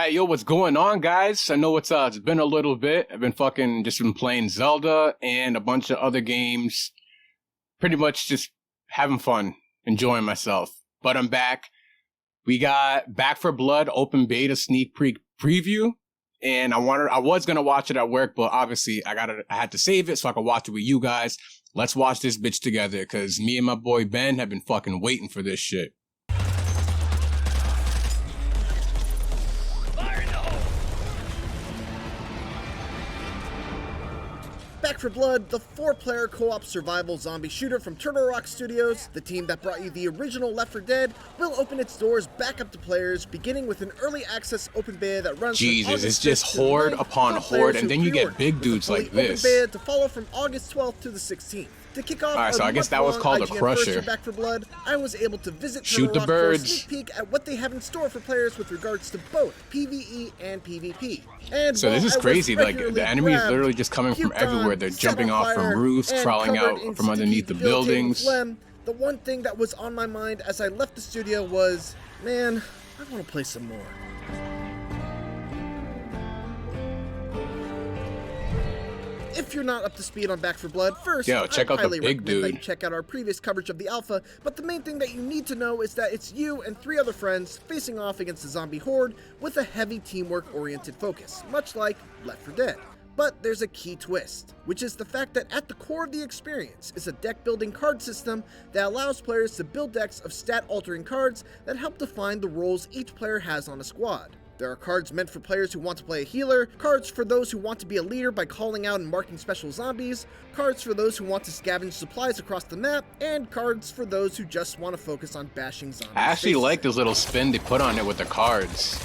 Yo, what's going on, guys? I know it's been a little bit. I've been been playing Zelda and a bunch of other games. Pretty much just having fun, enjoying myself. But I'm back. We got Back for Blood open beta sneak preview, and I was gonna watch it at work, but obviously I had to save it so I could watch it with you guys. Let's watch this bitch together, cause me and my boy Ben have been fucking waiting for this shit. Back for Blood, the 4-player co-op survival zombie shooter from Turtle Rock Studios, the team that brought you the original Left 4 Dead, will open its doors back up to players, beginning with an early access open beta that runs from Jesus, August it's just 5th to the horde 9th, upon for horde, players and who then you get pre-ordered, big dudes with a like fully this. open beta to follow from August 12th to the 16th. To kick off Alright, so I guess that was called a crusher. Back for Blood, I was able to visit Shoot Turtle the Rock for a birds. sneak peek at what they have in store for players with regards to both PvE and PvP. And So this is crazy, like the enemy is grabbed, literally just coming from puked on, everywhere. They're set jumping on off from fire, roofs, and crawling covered out in from underneath the sticky, debilitating buildings. phlegm. The one thing that was on my mind as I left the studio was, man, I want to play some more. If you're not up to speed on Back for Blood, first, Yo, check I out the highly big recommend that you dude. check out our previous coverage of the alpha, but the main thing that you need to know is that it's you and 3 other friends facing off against a zombie horde with a heavy teamwork-oriented focus, much like Left 4 Dead. But there's a key twist, which is the fact that at the core of the experience is a deck-building card system that allows players to build decks of stat-altering cards that help define the roles each player has on a squad. There are cards meant for players who want to play a healer, cards for those who want to be a leader by calling out and marking special zombies, cards for those who want to scavenge supplies across the map, and cards for those who just want to focus on bashing zombies. I actually like this little spin they put on it with the cards.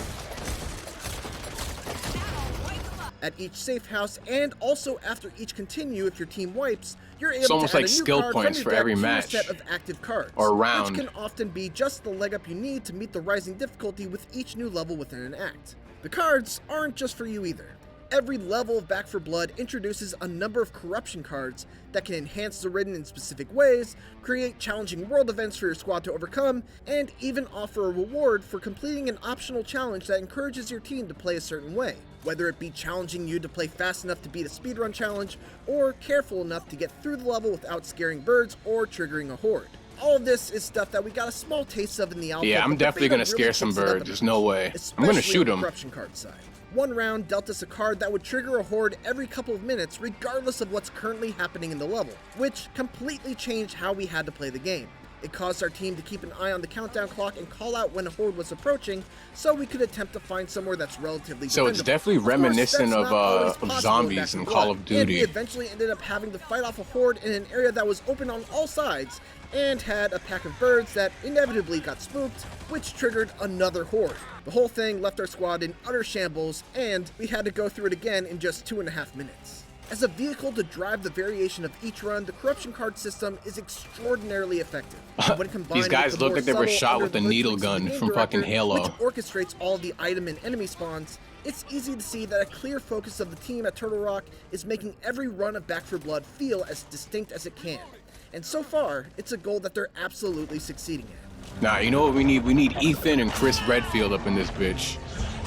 At each safe house, and also after each continue if your team wipes, you're able It's almost to add like a new skill card points from for your deck every to your match. set of active cards, Or round. which can often be just the leg up you need to meet the rising difficulty with each new level within an act. The cards aren't just for you either. Every level of Back for Blood introduces a number of corruption cards that can enhance the Ridden in specific ways, create challenging world events for your squad to overcome, and even offer a reward for completing an optional challenge that encourages your team to play a certain way, whether it be challenging you to play fast enough to beat a speedrun challenge, or careful enough to get through the level without scaring birds or triggering a horde. All of this is stuff that we got a small taste of in the alpha. Yeah, I'm but the definitely beta gonna scare really some kicks it up a birds. There's notch, no way. I'm gonna especially shoot on the them. corruption card side. One round dealt us a card that would trigger a horde every couple of minutes regardless of what's currently happening in the level, which completely changed how we had to play the game. It caused our team to keep an eye on the countdown clock and call out when a horde was approaching, so we could attempt to find somewhere that's relatively So it's defendable. definitely Of course, reminiscent that's of not always of possible zombies Back 4 in Blood, Call of and Duty. we eventually ended up having to fight off a horde in an area that was open on all sides, and had a pack of birds that inevitably got spooked, which triggered another horde. The whole thing left our squad in utter shambles, and we had to go through it again in just 2.5 minutes. As a vehicle to drive the variation of each run, the corruption card system is extraordinarily effective. When combined These guys with the look more like they were subtle shot with a under-the-hood needle tricks of the gun game from fucking director, Halo. which orchestrates all the item and enemy spawns, it's easy to see that a clear focus of the team at Turtle Rock is making every run of Back for Blood feel as distinct as it can. And so far, it's a goal that they're absolutely succeeding at. Nah, you know what we need? We need Ethan and Chris Redfield up in this bitch.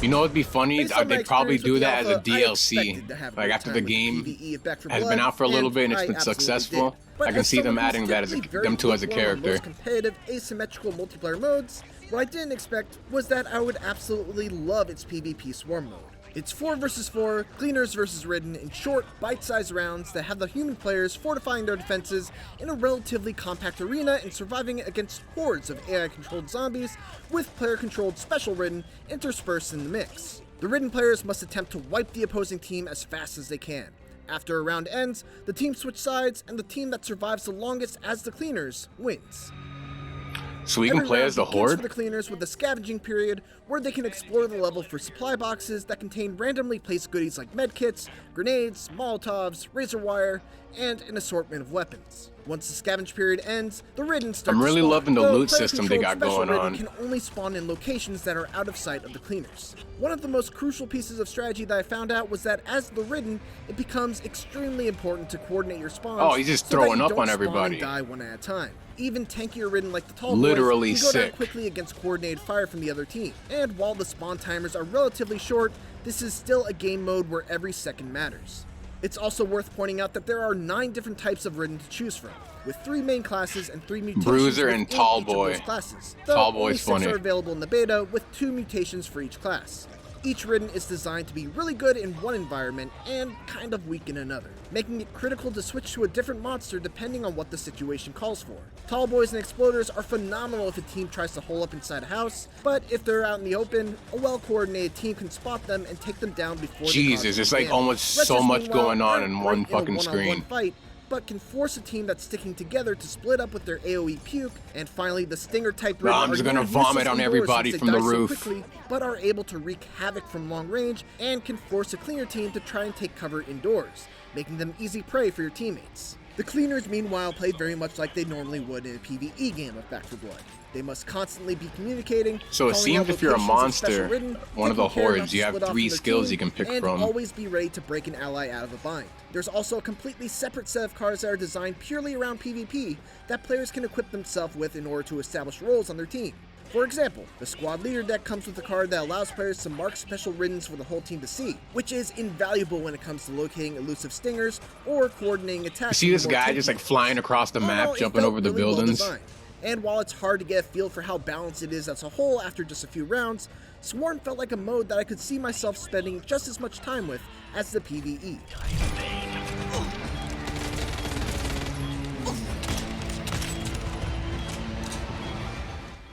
You know what'd be funny? Based on my They'd probably experience with do the that as a alpha, I DLC. expected to have a Like great after time the with game PvE of Back 4 has Blood, been out for a little and bit and it's I been absolutely successful. did. But I can as see them someone who's adding that as typically very them two as a lukewarm on character. most competitive, asymmetrical multiplayer modes, what I didn't expect was that I would absolutely love its PvP swarm mode. It's 4 versus 4, cleaners versus ridden, in short, bite-sized rounds that have the human players fortifying their defenses in a relatively compact arena and surviving against hordes of AI-controlled zombies with player-controlled special ridden interspersed in the mix. The ridden players must attempt to wipe the opposing team as fast as they can. After a round ends, the team switch sides, and the team that survives the longest as the cleaners wins. So we can Every play round as the begins for Horde? the cleaners with a scavenging period where they can explore the level for supply boxes that contain randomly placed goodies like medkits, grenades, molotovs, razor wire, and an assortment of weapons. Once the scavenge period ends, the ridden start I'm really to spawn, loving the though loot system they got player-controlled going special on. ridden can only spawn in locations that are out of sight of the cleaners. One of the most crucial pieces of strategy that I found out was that as the ridden, it becomes extremely important to coordinate your spawns. Oh, he's just so throwing that you up don't on spawn everybody. And die one at a time. Even tankier ridden like the tall Literally boys can go down sick. quickly against coordinated fire from the other team. And while the spawn timers are relatively short, this is still a game mode where every second matters. It's also worth pointing out that there are 9 different types of ridden to choose from, with 3 main classes and 3 mutations Bruiser and within Tall each Boy. of those classes. Though Tall only Boy's 6 funny. are available in the beta, with 2 mutations for each class. Each ridden is designed to be really good in one environment and kind of weak in another, making it critical to switch to a different monster depending on what the situation calls for. Tall boys and exploders are phenomenal if a team tries to hole up inside a house, but if they're out in the open, a well-coordinated team can spot them and take them down before Jesus, it's like almost so much going on in one fucking screen. Fight, but can force a team that's sticking together to split up with their AoE puke. And finally, the stinger type ridden I'm just are gonna useless vomit on indoors everybody since from they the die so roof. quickly, but are able to wreak havoc from long range and can force a cleaner team to try and take cover indoors, making them easy prey for your teammates. The cleaners, meanwhile, play very much like they normally would in a PvE game of Back 4 Blood. They must constantly be communicating. So it calling seems out if you're a locations of special monster, ridden, one of the taking care not hordes, to you have split off 3 from their skills team, you can pick and from. always be ready to break an ally out of a bind. There's also a completely separate set of cards that are designed purely around PvP that players can equip themselves with in order to establish roles on their team. For example, the squad leader deck comes with a card that allows players to mark special riddens for the whole team to see, which is invaluable when it comes to locating elusive stingers or coordinating attacks. You see this guy just like flying across the map, jumping over the buildings? And while it's hard to get a feel for how balanced it is as a whole after just a few rounds, Swarm felt like a mode that I could see myself spending just as much time with as the PvE.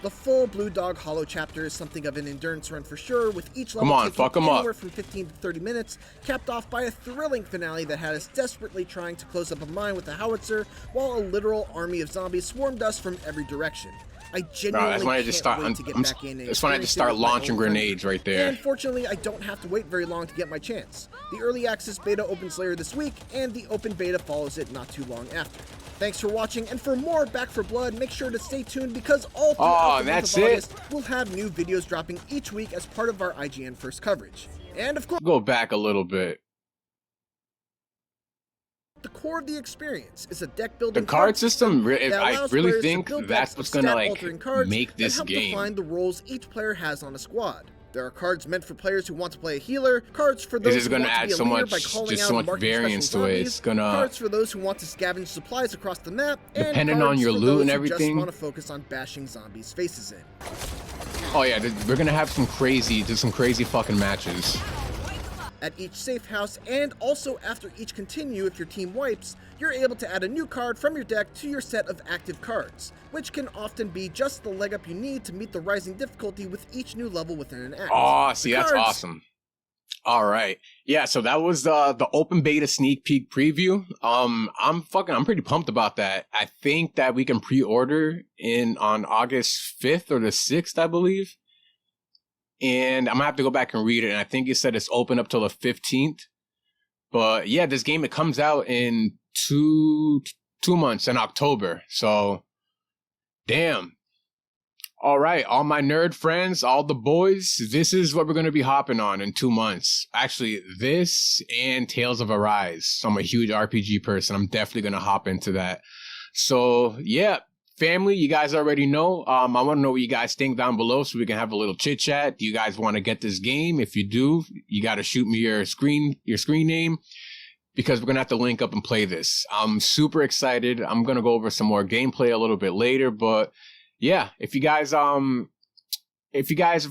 The full Blue Dog Hollow chapter is something of an endurance run for sure, with each level taking anywhere from 15 to 30 minutes, capped off by a thrilling finale that had us desperately trying to close up a mine with a howitzer, while a literal army of zombies swarmed us from every direction. I genuinely that's when I just start. That's when I just start launching grenades right there. And fortunately, I don't have to wait very long to get my chance. The early access beta opens later this week, and the open beta follows it not too long after. Thanks for watching, and for more Back 4 Blood, make sure to stay tuned because all throughout the month of August, we'll have new videos dropping each week as part of our IGN First coverage. And of course, go back a little bit. The core of the experience is a deck building the card system. I really think to that's what's gonna like make this help game. Define the roles each player has on a squad. There are cards meant for players who want to play a healer, cards for those who want to be a leader by calling out and marking variance special to it. zombies, It's gonna cards for those who want to scavenge supplies across the map, and depending cards on your for loot those and who everything. just want to focus on bashing zombies' faces in. Oh yeah, we're gonna have some crazy fucking matches. At each safe house, and also after each continue if your team wipes, you're able to add a new card from your deck to your set of active cards, which can often be just the leg up you need to meet the rising difficulty with each new level within an act. Oh, see, that's awesome. All right. Yeah, so that was the open beta sneak peek preview. I'm pretty pumped about that. I think that we can pre-order on August 5th or the 6th, I believe. And I'm gonna have to go back and read it. And I think it said it's open up till the 15th. But yeah, this game, it comes out in two months in October. So, damn. All right, all my nerd friends, all the boys, this is what we're going to be hopping on in 2 months. Actually, this and Tales of Arise. So I'm a huge RPG person. I'm definitely going to hop into that. So, yeah, family, you guys already know. I want to know what you guys think down below so we can have a little chit chat. Do you guys want to get this game? If you do, you got to shoot me your screen name, because we're going to have to link up and play this. I'm super excited. I'm going to go over some more gameplay a little bit later, but yeah, if you guys have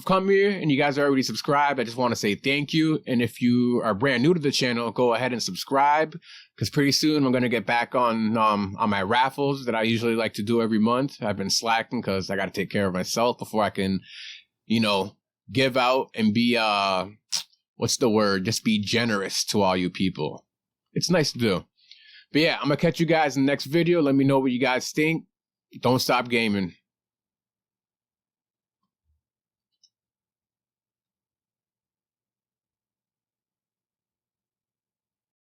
come here and you guys are already subscribed, I just want to say thank you. And if you are brand new to the channel, go ahead and subscribe, because pretty soon I'm going to get back on my raffles that I usually like to do every month. I've been slacking because I got to take care of myself before I can, give out and be, just be generous to all you people. It's nice to do. But yeah, I'm going to catch you guys in the next video. Let me know what you guys think. Don't stop gaming.